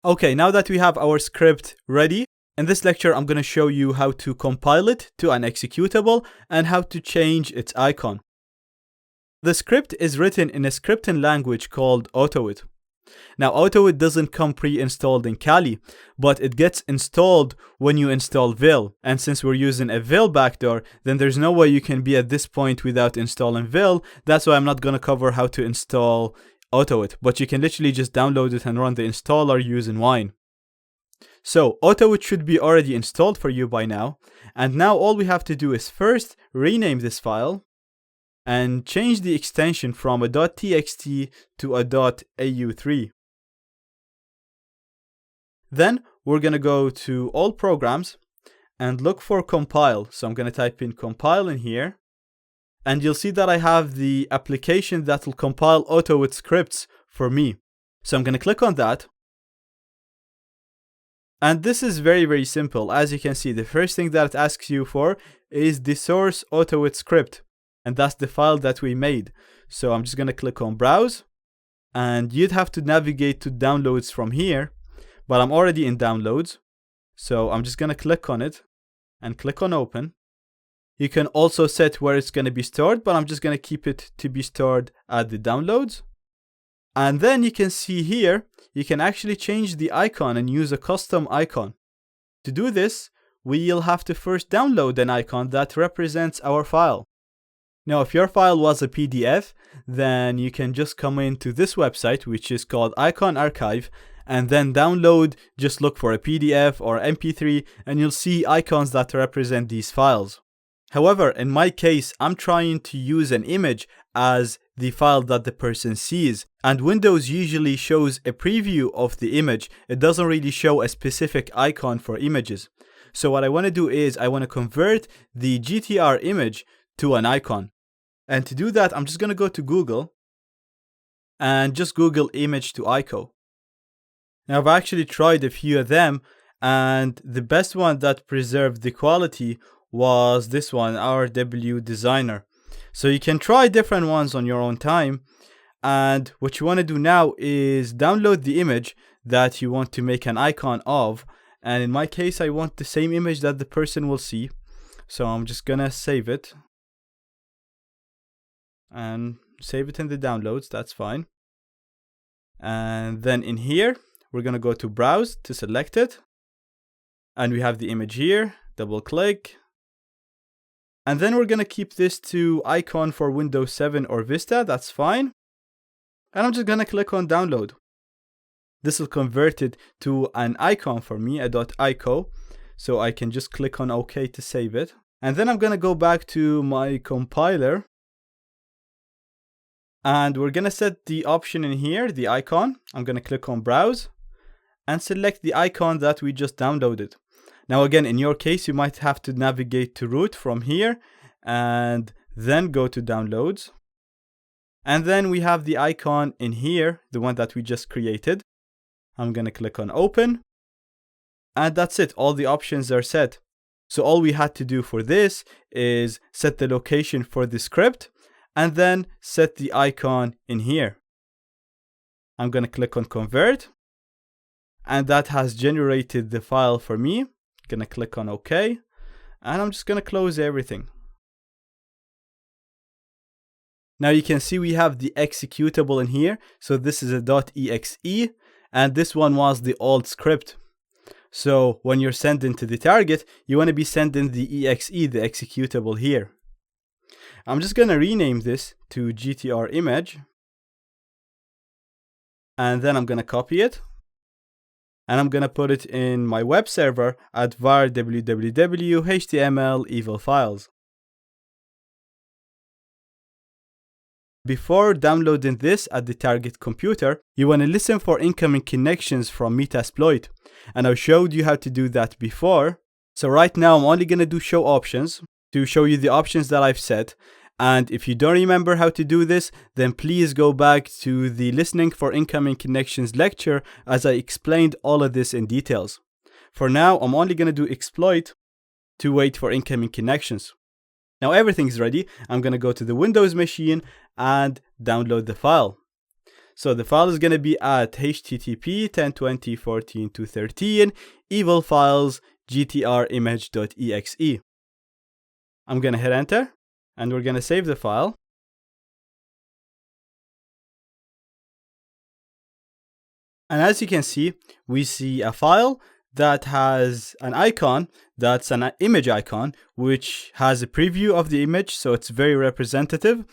Okay, now that we have our script ready, in this lecture I'm going to show you how to compile it to an executable and how to change its icon. The script is written in a scripting language called Autowit. Now Autowit doesn't come pre-installed in Kali, but it gets installed when you install Vil. And since we're using a Vil backdoor, then there's no way you can be at this point without installing Vil. That's why I'm not going to cover how to install Autowit, but you can literally just download it and run the installer using Wine. So Autowit should be already installed for you by now. And now all we have to do is first rename this file and change the extension from a .txt to a .au3. Then we're going to go to all programs and look for compile. So I'm going to type in compile in here. And you'll see that I have the application that will compile Autowit scripts for me. So I'm going to click on that. And this is very, very simple. As you can see, the first thing that it asks you for is the source Autowit script. And that's the file that we made. So I'm just going to click on browse. And you'd have to navigate to downloads from here. But I'm already in downloads. So I'm just going to click on it and click on open. You can also set where it's going to be stored, but I'm just going to keep it to be stored at the downloads. And then you can see here, you can actually change the icon and use a custom icon. To do this, we'll have to first download an icon that represents our file. Now, if your file was a PDF, then you can just come into this website, which is called Icon Archive, and then download, just look for a PDF or MP3, and you'll see icons that represent these files. However, in my case, I'm trying to use an image as the file that the person sees, and Windows usually shows a preview of the image. It doesn't really show a specific icon for images. So what I want to do is I want to convert the GTR image to an icon. And to do that, I'm just going to go to Google and just Google image to ICO. Now I've actually tried a few of them, and the best one that preserved the quality was this one, RW Designer. So you can try different ones on your own time. And what you want to do now is download the image that you want to make an icon of. And in my case, I want the same image that the person will see. So I'm just going to save it. And save it in the downloads, that's fine. And then in here, we're going to go to browse to select it. And we have the image here, double click. And then we're going to keep this to icon for Windows 7 or Vista, that's fine. And I'm just going to click on download. This will convert it to an icon for me, a .ico. So I can just click on OK to save it. And then I'm going to go back to my compiler. And we're going to set the option in here, the icon. I'm going to click on browse and select the icon that we just downloaded. Now again, in your case, you might have to navigate to root from here and then go to downloads. And then we have the icon in here, the one that we just created. I'm going to click on open. And that's it. All the options are set. So all we had to do for this is set the location for the script and then set the icon in here. I'm going to click on convert. And that has generated the file for me. Going to click on OK, and I'm just going to close everything. Now you can see we have the executable in here. So this is a .exe, and this one was the old script. So when you're sending to the target, you want to be sending the exe, the executable here. I'm just going to rename this to GTR image, and then I'm going to copy it. And I'm going to put it in my web server at var www html evil files. Before downloading this at the target computer, you want to listen for incoming connections from Metasploit. And I showed you how to do that before. So right now I'm only going to do show options to show you the options that I've set. And if you don't remember how to do this, then please go back to the listening for incoming connections lecture as I explained all of this in details. For now, I'm only going to do exploit to wait for incoming connections. Now everything's ready. I'm going to go to the Windows machine and download the file. So the file is going to be at http 1020.14.213 evil files gtr-image.exe. I'm going to hit enter and we're going to save the file. And as you can see, we see a file that has an icon that's an image icon, which has a preview of the image, so it's very representative.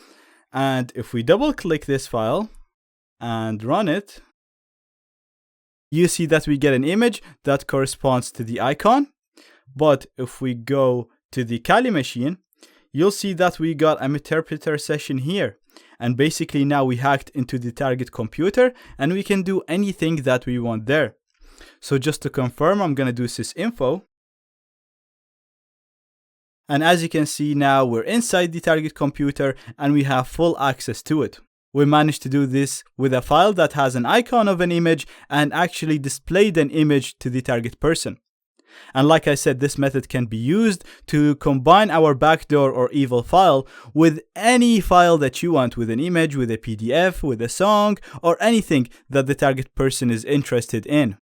And if we double click this file and run it, you see that we get an image that corresponds to the icon. But if we go to the Kali machine, you'll see that we got an interpreter session here. And basically now we hacked into the target computer and we can do anything that we want there. So just to confirm, I'm going to do sysinfo. And as you can see now, we're inside the target computer and we have full access to it. We managed to do this with a file that has an icon of an image and actually displayed an image to the target person. And like I said, this method can be used to combine our backdoor or evil file with any file that you want, with an image, with a PDF, with a song, or anything that the target person is interested in.